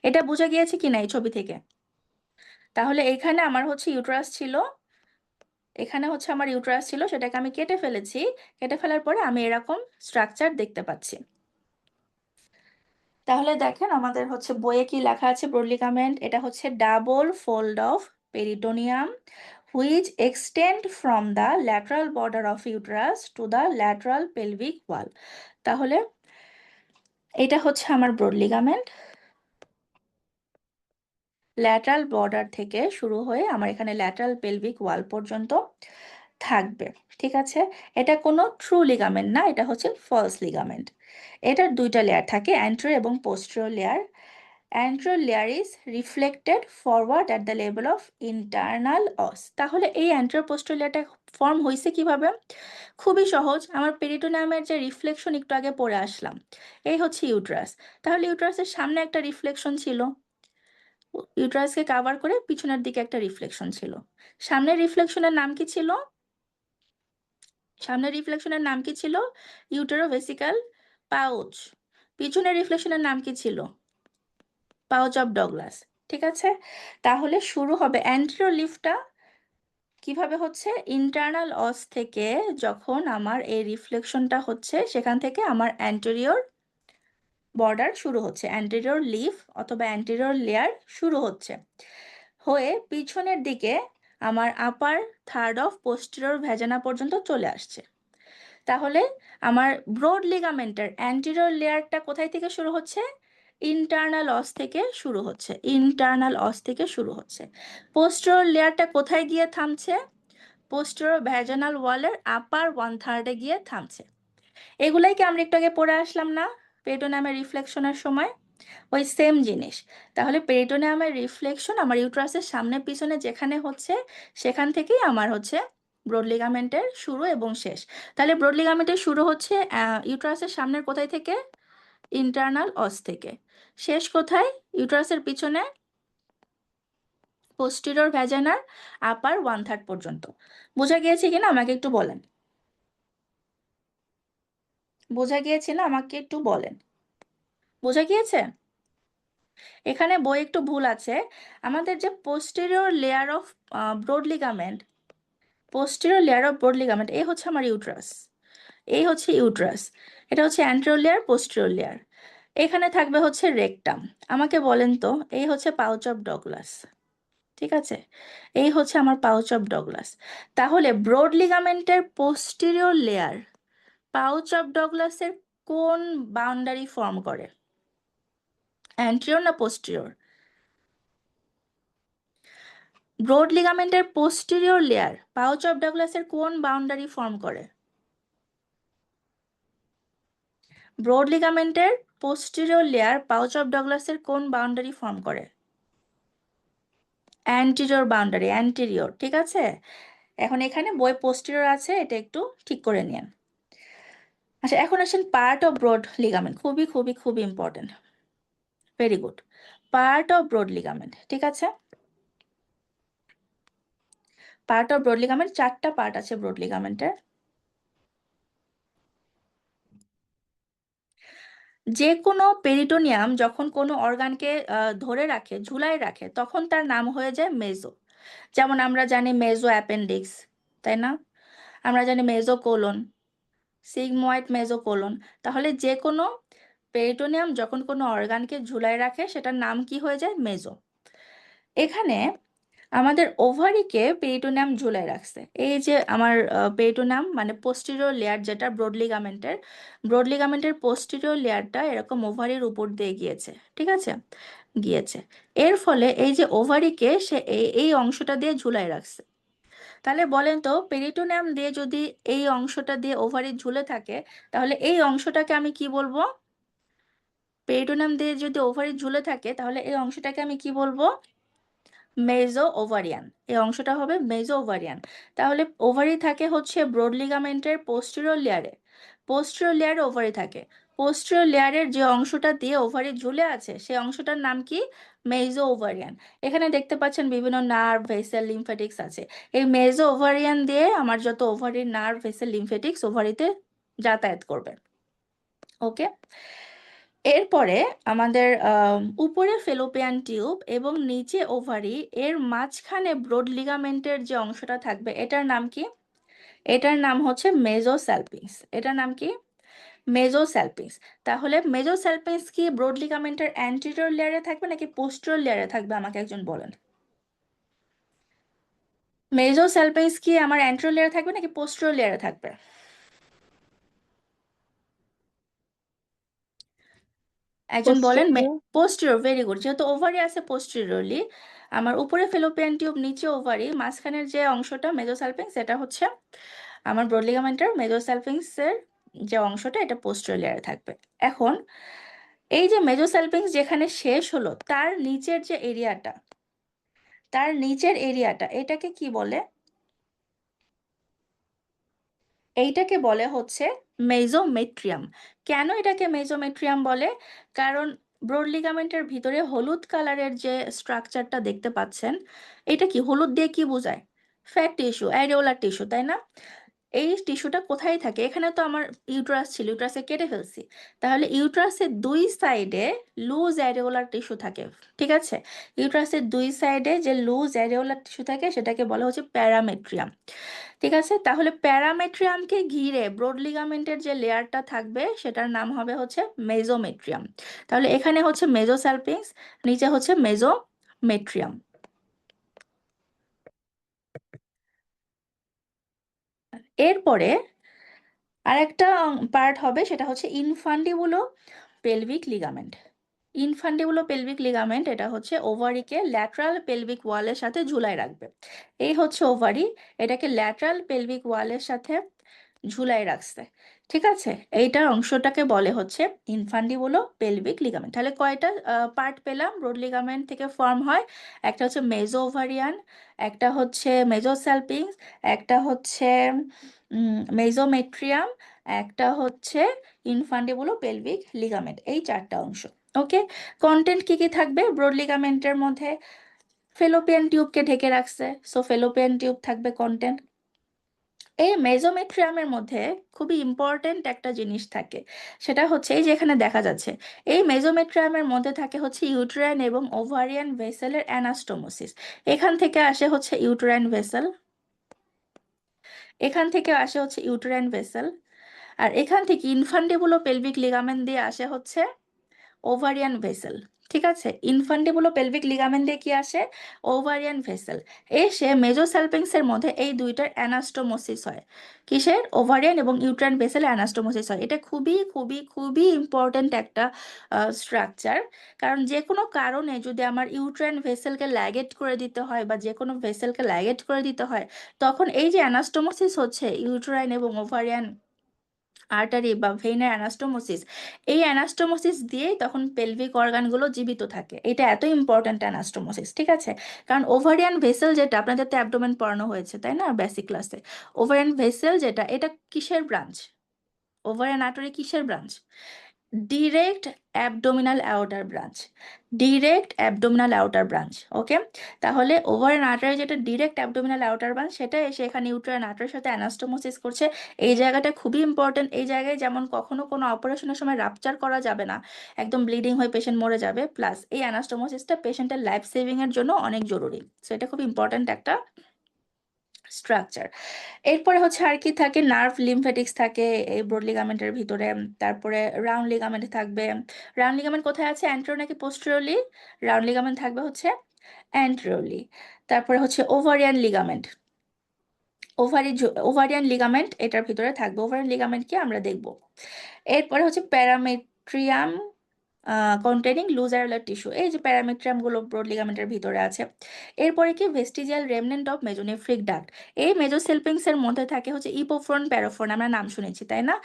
এটা বোঝা গিয়েছে কিনা এই ছবি থেকে? তাহলে এখানে আমার হচ্ছে ইউট্রাস ছিল, এখানে হচ্ছে আমার ইউট্রাস ছিল, সেটাকে আমি কেটে ফেলেছি। কেটে ফেলার পরে আমি এরকম স্ট্রাকচার দেখতে পাচ্ছি। তাহলে দেখেন আমাদের হচ্ছে বইয়ে কি লেখা আছে, ব্রড লিগামেন্ট এটা হচ্ছে double fold of peritoneum which extend from the lateral border of uterus to the lateral pelvic wall. তাহলে এটা হচ্ছে আমার ব্রড লিগামেন্ট, ল্যাটারাল বর্ডার থেকে শুরু হয়ে আমার এখানে ল্যাটারাল পেলভিক ওয়াল পর্যন্ত থাকবে। ঠিক আছে, এটা কোনো ট্রু লিগামেন্ট না, এটা হচ্ছে ফলস লিগামেন্ট। এটার দুইটা লেয়ার থাকে, অ্যান্টেরিয়র এবং posterior layer. Anterior layer is reflected forward at the level of internal অস। তাহলে এই অ্যান্টেরিয়র পোস্টেরিয়র লেয়ারটা ফর্ম হয়েছে কিভাবে? খুবই সহজ, আমার পেরিটোনিয়ামের যে রিফ্লেকশন একটু আগে পড়ে আসলাম, এই হচ্ছে ইউট্রাস। তাহলে ইউট্রাসের সামনে একটা রিফ্লেকশন ছিল, ইউট্রাসকে কাভার করে পিছনের দিকে একটা রিফ্লেকশন ছিল। সামনের রিফ্লেকশনের নাম কি ছিল? সামনের রিফ্লেকশনের নাম কি ছিল? ইউটেরোভেসিক্যাল পাউচ। পিছনের রিফ্লেকশনের নাম কি ছিল? Pouch of Douglas. ঠিক আছে, তাহলে শুরু হবে অ্যান্টেরিয়র লিফটা কিভাবে হচ্ছে? ইন্টারনাল অস থেকে যখন আমার এই রিফ্লেকশনটা হচ্ছে সেখান থেকে আমার অ্যান্টেরিয়র বর্ডার শুরু হচ্ছে, অ্যান্টেরিয়র লিফ অথবা অ্যান্টেরিয়র লেয়ার শুরু হচ্ছে, হয়ে পিছনের দিকে আমার আপার থার্ড অফ পোস্টেরিয়র ভ্যাজানা পর্যন্ত চলে আসছে। তাহলে আমার ব্রড লিগামেন্টের অ্যান্টেরিয়র লেয়ারটা কোথায় থেকে শুরু হচ্ছে? ইন্টারনাল অস থেকে শুরু হচ্ছে, ইন্টারনাল অস থেকে শুরু হচ্ছে। পোস্টেরিয়র লেয়ারটা কোথায় গিয়ে থামছে? পোস্টেরিয়র ভ্যাজানাল ওয়ালের আপার 1/3 গিয়ে থামছে। এগুলাই কি আমরা একটু আগে পড়ে আসলাম না পেরিটোনিয়ামের রিফ্লেকশনের সময়? ওই সেম জিনিস। তাহলে পেরিটোনিয়ামের রিফ্লেকশন আমার ইউট্রাসের সামনে পিছনে যেখানে হচ্ছে সেখান থেকেই আমার হচ্ছে ব্রড লিগামেন্টের শুরু এবং শেষ। তাহলে ব্রড লিগামেন্টের শুরু হচ্ছে ইউট্রাসের সামনের কোথায় থেকে? ইন্টারনাল অস থেকে। শেষ কোথায়? ইউট্রাসের পিছনে পোস্টেরিয়র ভ্যাজানার আপার 1/3 পর্যন্ত। বোঝা গিয়েছে কিনা আমাকে একটু বলেন। বোঝা গিয়েছে না আমাকে একটু বলেন। বোঝা গিয়েছে? এখানে বই একটু ভুল আছে। আমাদের যে posterior layer of broad ligament, posterior layer of broad ligament, এই হচ্ছে আমার ইউট্রাস, এই হচ্ছে ইউট্রাস, এটা হচ্ছে অ্যান্টেরিয়র লেয়ার, পোস্টেরিয়র লেয়ার। এখানে থাকবে হচ্ছে রেকটাম। আমাকে বলেন তো, এই হচ্ছে পাউচ অফ ডগলাস, ঠিক আছে? এই হচ্ছে আমার পাউচ অফ ডগলাস। তাহলে ব্রড লিগামেন্টের পোস্টেরিয়র লেয়ার পাউচ অফ ডগলাসের কোন বাউন্ডারি ফর্ম করে? অ্যান্টেরিয়র না পোস্টেরিয়র? ব্রড লিগামেন্টের পোস্টেরিয়র লেয়ার পাউচ অফ ডগলাসের কোন বাউন্ডারি ফর্ম করে? ব্রড লিগামেন্টের পোস্টেরিয়র লেয়ার পাউচ অফ ডগলাসের কোন বাউন্ডারি ফর্ম করে? অ্যান্টেরিয়র বাউন্ডারি, অ্যান্টেরিয়র, ঠিক আছে? এখন এখানে বই পোস্টেরিয়র আছে, এটা একটু ঠিক করে নিন। আচ্ছা, এখন আসেন পার্ট অফ ব্রড লিগামেন্ট, খুবই খুবই খুবই important. Very good. Part of broad ligament, ঠিক আছে? পার্ট অফ ব্রড লিগামেন্ট, 4টা পার্ট আছে ব্রড লিগামেন্টের। যে কোনো পেরিটোনিয়াম যখন কোনো অর্গানকে ধরে রাখে, ঝুলায় রাখে, তখন তার নাম হয়ে যায় মেজো। যেমন আমরা জানি মেজো অ্যাপেন্ডিক্স, তাই না? আমরা জানি মেজো কোলন, সিগময়েড মেজো কোলন। তাহলে যে কোনো পেরিটোনিয়াম যখন কোনো অর্গানকে ঝুলায় রাখে সেটার নাম কি হয়ে যায়? মেজো। এখানে আমাদের ওভারিকে পেরিটোনিয়াম ঝুলায় রাখছে। এই যে আমার পেরিটোনিয়াম মানে পোস্টেরিয়র লেয়ার যেটা ব্রড লিগামেন্টের, ব্রড লিগামেন্টের পোস্টেরিয়র লেয়ারটা এরকম ওভারির উপর দিয়ে গিয়েছে, ঠিক আছে? গিয়েছে। এর ফলে এই যে ওভারিকে সে এই অংশটা দিয়ে ঝুলায় রাখছে। তাহলে বলেন তো, পেরিটোনিয়াম দিয়ে যদি এই অংশটা দিয়ে ওভারি ঝুলে থাকে, তাহলে এই অংশটাকে আমি কি বলবো? পেরিটোনিয়াম দিয়ে যদি ওভারি ঝুলে থাকে তাহলে এই অংশটাকে আমি কি বলবো? মেজো ওভারিয়ান। এই অংশটা হবে মেজো ওভারিয়ান। তাহলে ওভারি থাকে হচ্ছে ব্রড লিগামেন্টের পোস্টেরিয়র লেয়ারে, পোস্টেরিয়র লেয়ারে ওভারি থাকে। পোস্টেরিয়র লেয়ারের যে অংশটা দিয়ে ওভারি ঝুলে আছে সেই অংশটার নাম কি? মেজো ওভারিয়ান। এখানে দেখতে পাচ্ছেন বিভিন্ন নার্ভ, ভেসেল, লিম্ফ্যাটিক্স আছে। এই মেজো ওভারিয়ান দিয়ে আমার যত ওভারির নার্ভ, ভেসেল, লিম্ফ্যাটিক্স ওভারিতে যাতায়াত করবে। ওকে। এরপরে আমাদের উপরে ফেলোপিয়ান টিউব এবং নিচে ওভারি, এর মাঝখানে ব্রড লিগামেন্টের যে অংশটা থাকবে এটার নাম কি? এটার নাম হচ্ছে মেজোস্যালপিংস। এটার নাম কি? মেজোস্যালপিংস। তাহলে মেজোস্যালপিংস কি ব্রড লিগামেন্টের অ্যান্টেরিয়র লেয়ারে থাকবে নাকি পোস্টেরিয়র লেয়ারে থাকবে? আমাকে একজন বলেন। মেজোস্যালপিংস কি আমার অ্যান্টেরিয়র লেয়ারে থাকবে নাকি পোস্টেরিয়র লেয়ারে থাকবে? একজন বলেন। Posterior. Posterior, very good. যেহেতু ওভারি আছে পোস্টেরিয়রলি, আমার উপরে ফেলোপিয়ান টিউব, নিচে ওভারি, মাঝখানের যে অংশটা মেজোসালপিংস, এটা হচ্ছে আমার ব্রড লিগামেন্টের মেজোসালপিংস এর যে অংশটা, এটা পোস্টেরিয়র লেয়ারে থাকবে। এখন এই যে মেজোসালপিংস যেখানে শেষ হলো তার নিচের যে এরিয়াটা, তার নিচের এরিয়াটা এটাকে কি বলে? এইটাকে বলে হচ্ছে মেজোমেট্রিয়াম। কেন এটাকে মেজোমেট্রিয়াম বলে? কারণ ব্রড লিগামেন্টের ভিতরে হলুদ কালারের যে স্ট্রাকচারটা দেখতে পাচ্ছেন, এটা কি হলুদ দিয়ে কি বোঝায়? ফ্যাট টিস্যু, অ্যারিওলার টিস্যু, তাই না? এই টিস্যুটা কোথায় থাকে? এখানে তো আমার ইউট্রাস ছিল, ইউট্রাসে কেটে ফেলছি। তাহলে ইউট্রাসের দুই সাইডে লুজ অ্যারিওলার টিস্যু থাকে, ঠিক আছে? ইউট্রাসের দুই সাইডে যে লুজ অ্যারিওলার টিস্যু থাকে সেটাকে বলা হচ্ছে প্যারামেট্রিয়াম, ঠিক আছে? তাহলে প্যারামেট্রিয়ামকে ঘিরে ব্রড লিগামেন্টের যে লেয়ারটা থাকবে সেটার নাম হবে হচ্ছে মেজোমেট্রিয়াম। তাহলে এখানে হচ্ছে মেজোসালপিংস, নিচে হচ্ছে মেজোমেট্রিয়াম। এরপরে আর একটা পার্ট হবে, সেটা হচ্ছে ইনফান্ডিবুলো পেলভিক লিগামেন্ট। ইনফান্ডিবুলো পেলভিক লিগামেন্ট এটা হচ্ছে ওভারিকে ল্যাটারাল পেলভিক ওয়ালের সাথে ঝুলায় রাখবে। এই হচ্ছে ওভারি, এটাকে ল্যাটারাল পেলভিক ওয়ালের সাথে ঝুলাই রাখছে। ঠিক আছে, এইটার অংশটাকে বলে হচ্ছে ইনফান্ডিবুলো পেলভিক লিগামেন্ট। তাহলে কয়টা পার্ট পেলাম ব্রড লিগামেন্ট থেকে ফর্ম হয়? একটা হচ্ছে মেজো ওভারিয়ান, একটা হচ্ছে মেজোস্যালপিংস, একটা হচ্ছে মেজোমেট্রিয়াম, একটা হচ্ছে ইনফান্ডিবুলো পেলভিক লিগামেন্ট। এই চারটা অংশ। ওকে, কন্টেন্ট কি কি থাকবে ব্রড লিগামেন্টের মধ্যে? ফেলোপিয়ান টিউবকে ঢেকে রাখছে, সো ফেলোপিয়ান টিউব থাকবে কন্টেন্ট। এই মেজোমেট্রিয়ামের মধ্যে খুবই ইম্পর্টেন্ট একটা জিনিস থাকে, সেটা হচ্ছে এই যে এখানে দেখা যাচ্ছে, এই মেজোমেট্রিয়ামের মধ্যে থাকে হচ্ছে ইউটেরাইন এবং ওভারিয়ান ভেসেলের অ্যানাস্টোমোসিস। এখান থেকে আসে হচ্ছে ইউটেরাইন ভেসেল, এখান থেকে আসে হচ্ছে ইউটেরাইন ভেসেল, আর এখান থেকে ইনফান্ডিবুলো পেলভিক লিগামেন্ট দিয়ে আসে হচ্ছে ওভারিয়ান ভেসেল। ঠিক আছে, ইনফান্ডিবুলো পেলভিক লিগামেন্ট দিয়ে কি আসে? Ovarian vessel. এসে মেজোসালপিংস এর মধ্যে এই দুইটার অ্যানাস্টোমোসিস হয়। কিসের? ওভারিয়ান এবং ইউট্রাইন ভেসেল অ্যানাস্টোমোসিস হয়। এটা খুবই খুবই খুবই ইম্পর্ট্যান্ট একটা স্ট্রাকচার। কারণ যে কোনো কারণে যদি আমার ইউট্রাইন ভেসেলকে ল্যাগেট করে দিতে হয় বা যে কোনো ভেসেলকে ল্যাগেট করে দিতে হয়, তখন এই যে অ্যানাস্টোমোসিস হচ্ছে ইউট্রাইন এবং ওভারিয়ান আর্টারি বা ভেইনের অ্যানাস্টোমোসিস, এই অ্যানাস্টোমোসিস দিয়েই তখন পেলভিক অর্গানগুলো জীবিত থাকে। এটা এত ইম্পর্ট্যান্ট অ্যানাস্টোমোসিস। ঠিক আছে, কারণ ওভারিয়ান ভেসেল যেটা আপনাদের তো অ্যাবডোমেন পড়ানো হয়েছে তাই না বেসিক ক্লাসে, ওভারিয়ান ভেসেল যেটা, এটা কিসের ব্রাঞ্চ? ওভারিয়ান আর্টারি কিসের ব্রাঞ্চ? ডিরেক্ট অ্যাবডোমিনাল অ্যাওর্টার ব্রাঞ্চ। ডিরেক্ট অ্যাবডোমিনাল অ্যাওর্টার ব্রাঞ্চ। ওকে, তাহলে ওভারিয়ান আর্টারি যেটা ডিরেক্ট অ্যাবডোমিনাল অ্যাওর্টার ব্রাঞ্চ, সেটা এসে এখানে ইউটেরাইন আর্টারির সাথে অ্যানাস্টোমোসিস করছে। এই জায়গাটা খুবই ইম্পর্টেন্ট। এই জায়গায় যেমন কখনো কোনো অপারেশনের সময় রাপচার করা যাবে না, একদম ব্লিডিং হয়ে পেশেন্ট মরে যাবে, প্লাস এই অ্যানাস্টোমোসিসটা পেশেন্টের লাইফ সেভিং এর জন্য অনেক জরুরি। সো এটা খুব ইম্পর্টেন্ট একটা স্ট্রাকচার। এরপরে হচ্ছে আর কি থাকে, নার্ভ লিমফ্যাটিক্স থাকে এই ব্রড লিগামেন্টের ভিতরে। তারপরে রাউন্ড লিগামেন্ট থাকবে। রাউন্ড লিগামেন্ট কোথায় আছে, অ্যান্টেরিয়র নাকি পোস্টেরিয়রলি? রাউন্ড লিগামেন্ট থাকবে হচ্ছে অ্যান্টেরিয়রলি। তারপরে হচ্ছে ওভারিয়ান লিগামেন্ট, ওভারিয়ান লিগামেন্ট এটার ভিতরে থাকবে। ওভারিয়ান লিগামেন্ট কি আমরা দেখব। এরপরে হচ্ছে প্যারামেট্রিয়াম কন্টেনিং লুজ অ্যারুলার টিস্যু। এই যে প্যারামেট্রিয়াম গুলো ব্রড লিগামেন্টের ভিতরে আছে। এরপরে কি ভেস্টিজিয়াল রেমনেন্ট অফ মেজোনেফ্রিক ডাক্ট। এই মেজোসেলপিংস এর মধ্যে থাকে হচ্ছে ইপোফ্রন প্যারাফ্রন, আমরা নাম শুনেছি তাই না?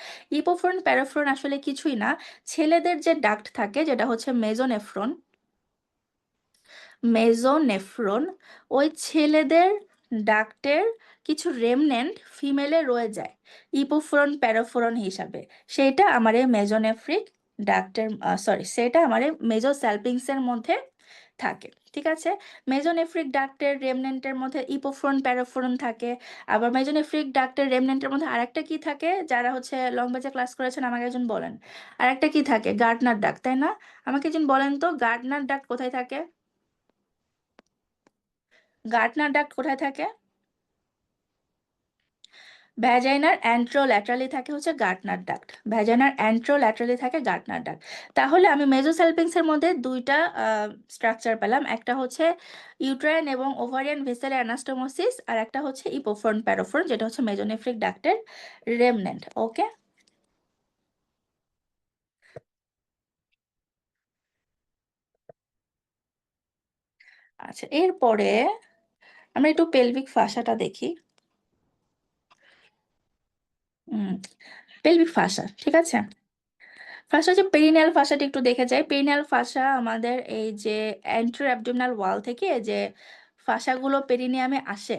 ইপোফ্রন প্যারাফ্রন আসলে কিছুই না, ছেলেদের যে ডাক্ট থাকে যেটা হচ্ছে মেজোনেফ্রন, মেজোনেফ্রন, ওই ছেলেদের ডাক্টের কিছু রেমনেন্ট ফিমেলে রয়ে যায় ইপোফোরন প্যারাফোরন হিসাবে। সেটা আমার এই মেজোনেফ্রিক ডাক্টের, সরি, সেটা আমার এই মেজোস্যালপিংসের মধ্যে থাকে। ঠিক আছে, মেজোনেফ্রিক ডাক্টের রেমনেন্টের মধ্যে ইপোফোরন প্যারাফোরন থাকে। আবার মেজোনেফ্রিক ডাক্টের রেমনেন্টের মধ্যে আরেকটা কি থাকে, যারা হচ্ছে লং বেঞ্চে ক্লাস করেছেন আমাকে একজন বলেন, আরেকটা কি থাকে? গার্ডনার ডাক্ট, তাই না? আমাকে একজন বলেন তো গার্ডনার ডাক্ট কোথায় থাকে? গার্টনার ডাক্ট কোথায় থাকে? ভ্যাজাইনার অ্যান্ট্রোল্যাটারালি থাকে হচ্ছে গার্টনার ডাক্ট। ভ্যাজাইনার অ্যান্ট্রোল্যাটারালি থাকে গার্টনার ডাক্ট। তাহলে আমি মেজোসালপিংস এর মধ্যে দুইটা স্ট্রাকচার পেলাম, একটা হচ্ছে ইউট্রাইন এবং ওভারিয়ান ভেসেল অ্যানাস্টোমোসিস, আর একটা হচ্ছে ইপোফ্রন প্যারাফ্রন যেটা হচ্ছে মেজোনেফ্রিক ডাক্টের রেমনেন্ট। ওকে, আচ্ছা, এরপরে আমরা একটু পেলভিক ফাসাটা দেখি। পেলভিক ফাসা, ঠিক আছে। ফার্স্ট হচ্ছে পেরিনিয়াল ফাসাটা একটু দেখে যাই। পেরিনিয়াল ফাসা আমাদের এই যে অ্যান্টেরো অ্যাবডোমিনাল ওয়াল থেকে যে ফাসাগুলো পেরিনিয়ামে আসে,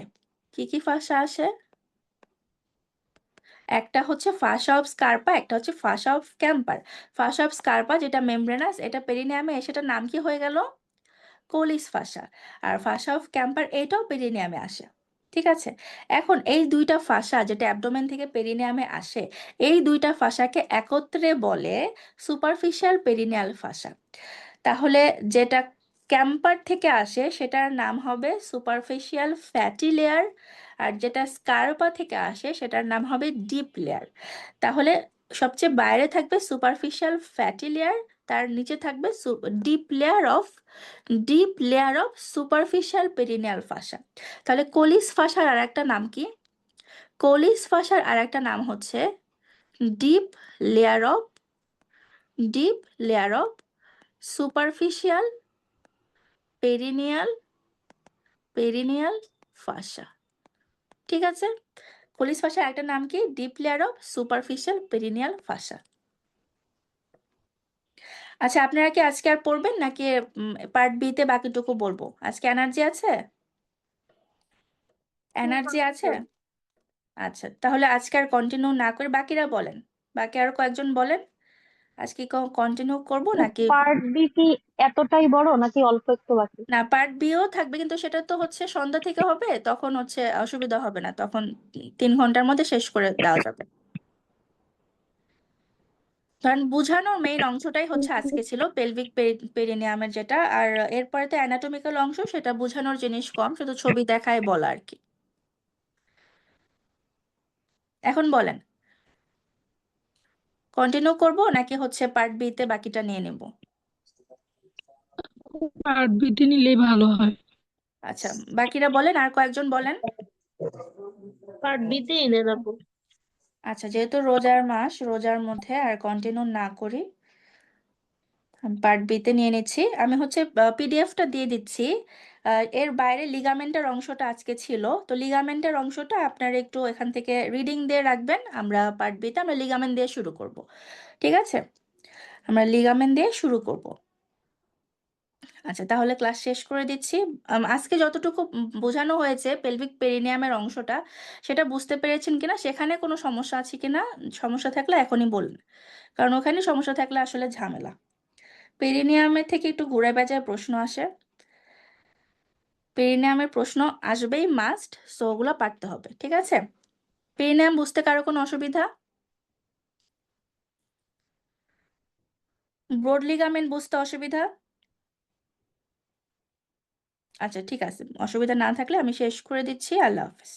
কি কি ফাসা আসে? একটা হচ্ছে ফাসা অফ স্কারপা, একটা হচ্ছে ফাসা অফ ক্যাম্পার। ফাসা অফ স্কারপা যেটা মেমব্রেনাস, এটা পেরিনিয়ামে এসে এটার নাম কি হয়ে গেল? কোলিস ফাসা। আর ফাসা অফ ক্যাম্পার এটাও পেরিনিয়ামে আসে। ঠিক আছে, এখন এই দুইটা ফাসা যেটা অ্যাবডোমেন থেকে পেরিনিয়ামে আসে, এই দুইটা ফাসাকে একত্রে বলে সুপারফিশিয়াল পেরিনিয়াল ফাসা। তাহলে যেটা ক্যাম্পার থেকে আসে সেটার নাম হবে সুপারফিশিয়াল ফ্যাটি লেয়ার, আর যেটা স্কারপা থেকে আসে সেটার নাম হবে ডিপ লেয়ার। তাহলে সবচেয়ে বাইরে থাকবে সুপারফিশিয়াল ফ্যাটি লেয়ার, তার নিচে থাকবে deep layer of superficial perineal fascia. তাহলে কোলিস ফাসার আর একটা নাম কি? কোলিস ফাসার আর একটা নাম হচ্ছে deep layer of deep layer of superficial perineal perineal fascia. ঠিক আছে, কোলিস ফাসার একটা নাম কি? Deep layer of superficial perineal fascia. আচ্ছা, আপনারা কি আজকে আর পড়বেন নাকি পার্ট বি তে বাকিটুকু বলবো? আজকে এনার্জি আছে? এনার্জি আছে? আচ্ছা, তাহলে আজকে আর কন্টিনিউ না করে বাকিরা বলেন, বাকি আরো কয়েকজন বলেন, আজকে কন্টিনিউ করব নাকি? পার্ট বি কি এতটাই বড় নাকি অল্প একটু বাকি? না, পার্ট বিও থাকবে, কিন্তু সেটা তো হচ্ছে সন্ধ্যা থেকে হবে, তখন হচ্ছে অসুবিধা হবে না, তখন 3 ঘন্টার মধ্যে শেষ করে দেওয়া যাবে। কারণ বুঝানোর মেইন অংশটাই হচ্ছে আজকে ছিল পেলভিক পেরিনিয়ামের যেটা, আর এরপরে তো অ্যানাটমিক্যাল অংশ, সেটা বোঝানোর জিনিস কম, শুধু ছবি দেখায় বলা আর কি। এখন বলেন, কন্টিনিউ করব নাকি হচ্ছে পার্ট বি তে বাকিটা নিয়ে নেব? পার্ট বিতে নিলেই ভালো হয়। আচ্ছা, বাকিরা বলেন, আর কয়েকজন বলেন। পার্ট বি তে এনে রাখো। আচ্ছা, যেহেতু রোজার মাস, রোজার মধ্যে আর কন্টিনিউ না করি, পার্ট বি তে নিয়ে নিচ্ছি। আমি হচ্ছে পিডিএফটা দিয়ে দিচ্ছি। এর বাইরে লিগামেন্টের অংশটা আজকে ছিল, তো লিগামেন্টের অংশটা আপনারা একটু এখান থেকে রিডিং দিয়ে রাখবেন। আমরা পার্ট বি তে আমরা লিগামেন্ট দিয়ে শুরু করব। ঠিক আছে, আমরা লিগামেন্ট দিয়ে শুরু করব। আচ্ছা, তাহলে ক্লাস শেষ করে দিচ্ছি। আজকে যতটুকু বোঝানো হয়েছে পেলভিক পেরিনিয়ামের অংশটা, সেটা বুঝতে পেরেছেন কিনা, সেখানে কোনো সমস্যা আছে কিনা? সমস্যা থাকলে এখনই বলুন, কারণ ওখানে সমস্যা থাকলে আসলে ঝামেলা। পেরিনিয়ামের থেকে একটু ঘুরে বেজায় প্রশ্ন আসে, পেরিনিয়ামের প্রশ্ন আসবেই মাস্ট, সো ওগুলো পারতে হবে। ঠিক আছে, পেরিনিয়াম বুঝতে কারো কোনো অসুবিধা? ব্রড লিগামেন্ট বুঝতে অসুবিধা? আচ্ছা, ঠিক আছে, অসুবিধা না থাকলে আমি শেষ করে দিচ্ছি। আল্লাহ হাফেজ।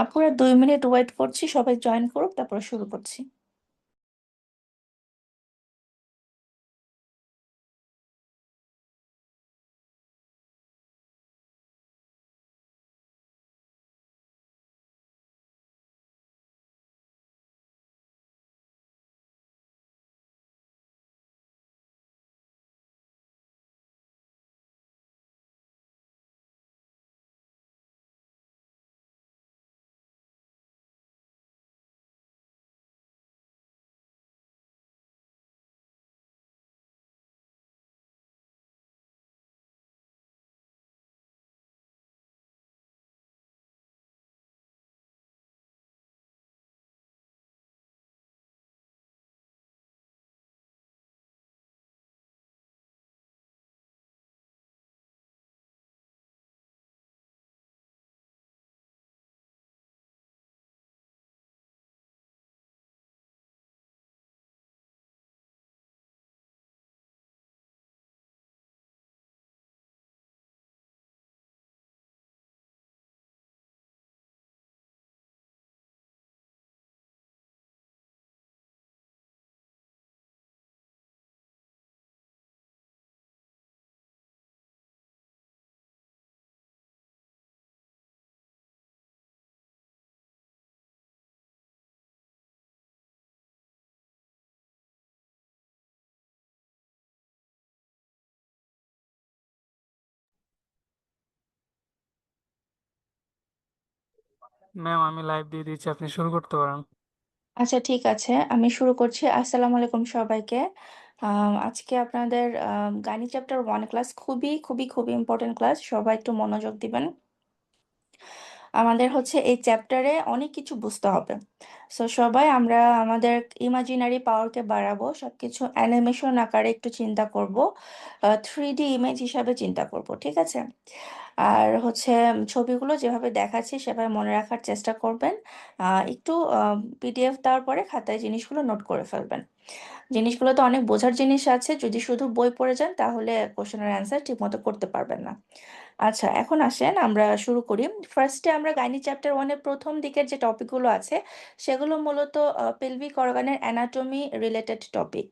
আপুরা 2 মিনিট ওয়েট করছি, সবাই জয়েন করুক, তারপর শুরু করছি। ম্যাম আমি লাইভ দিয়ে দিচ্ছি, আপনি শুরু করতে পারেন। আচ্ছা, ঠিক আছে, আমি শুরু করছি। আসসালামু আলাইকুম সবাইকে। আজকে আপনাদের গাণিত চ্যাপ্টার 1 ক্লাস, খুবই খুবই খুবই ইম্পর্টেন্ট ক্লাস, সবাই একটু মনোযোগ দিবেন। আমাদের হচ্ছে এই চ্যাপ্টারে অনেক কিছু বুঝতে হবে। সো সবাই আমরা আমাদের ইমাজিনারি পাওয়ারকে বাড়াবো, সবকিছু অ্যানিমেশন আকারে একটু চিন্তা করব, 3D ইমেজ হিসাবে চিন্তা করব, ঠিক আছে? আর হচ্ছে ছবিগুলো যেভাবে দেখাচ্ছি সেভাবে মনে রাখার চেষ্টা করবেন। একটু পিডিএফ দেওয়ার পরে খাতায় জিনিসগুলো নোট করে ফেলবেন। জিনিসগুলো তো অনেক বোঝার জিনিস আছে, যদি শুধু বই পড়ে যান তাহলে কোশ্চেনের অ্যান্সার ঠিকমতো করতে পারবেন না। আচ্ছা, এখন আসেন আমরা শুরু করি। ফার্স্টে আমরা গাইনি চ্যাপ্টার 1-এর প্রথম দিকের যে টপিকগুলো আছে সেগুলো মূলত পেলভিক অর্গানের অ্যানাটমি রিলেটেড টপিক।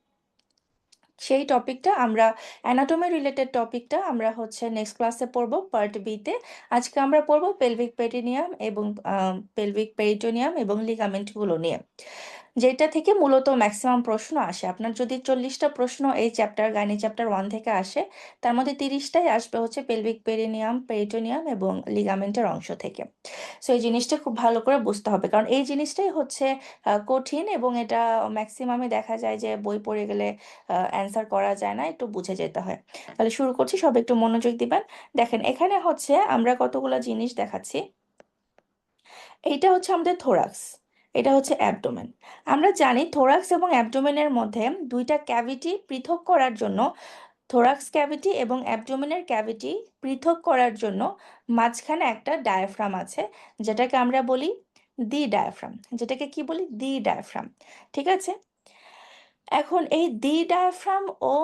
সেই টপিকটা আমরা অ্যানাটমি রিলেটেড টপিকটা আমরা হচ্ছে নেক্সট ক্লাসে পড়ব পার্ট বিতে। আজকে আমরা পড়ব পেলভিক পেরিনিয়াম এবং পেলভিক পেরিটোনিয়াম এবং লিগামেন্টগুলো নিয়ে, যেটা থেকে মূলত ম্যাক্সিমাম প্রশ্ন আসে। আপনার যদি 40টা প্রশ্ন এই চ্যাপ্টার গাইনি চ্যাপ্টার 1 থেকে আসে, তার মধ্যে 30টাই আসবে হচ্ছে পেলভিক পেরিনিয়াম, পেরিটোনিয়াম এবং লিগামেন্টের অংশ থেকে। সো এই জিনিসটা খুব ভালো করে বুঝতে হবে, কারণ এই জিনিসটাই হচ্ছে কঠিন, এবং এটা ম্যাক্সিমামে দেখা যায় যে বই পড়ে গেলে অ্যান্সার করা যায় না, একটু বুঝে যেতে হয়। তাহলে শুরু করছি, সবাই একটু মনোযোগ দিবেন। দেখেন এখানে হচ্ছে আমরা কতগুলো জিনিস দেখাচ্ছি। এইটা হচ্ছে আমাদের থোরাক্স, এটা হচ্ছে অ্যাবডোমেন। আমরা জানি থোরাক্স এবং অ্যাবডোমেনের মধ্যে দুইটা ক্যাভিটি পৃথক করার জন্য, থোরাক্স ক্যাভিটি এবং অ্যাবডোমেনের ক্যাভিটি পৃথক করার জন্য মাঝখানে একটা ডায়াফ্রাম আছে, যেটাকে আমরা বলি দি ডায়াফ্রাম। যেটাকে কি বলি? দি ডায়াফ্রাম, ঠিক আছে? এখন এই দি ডায়াফ্রাম ও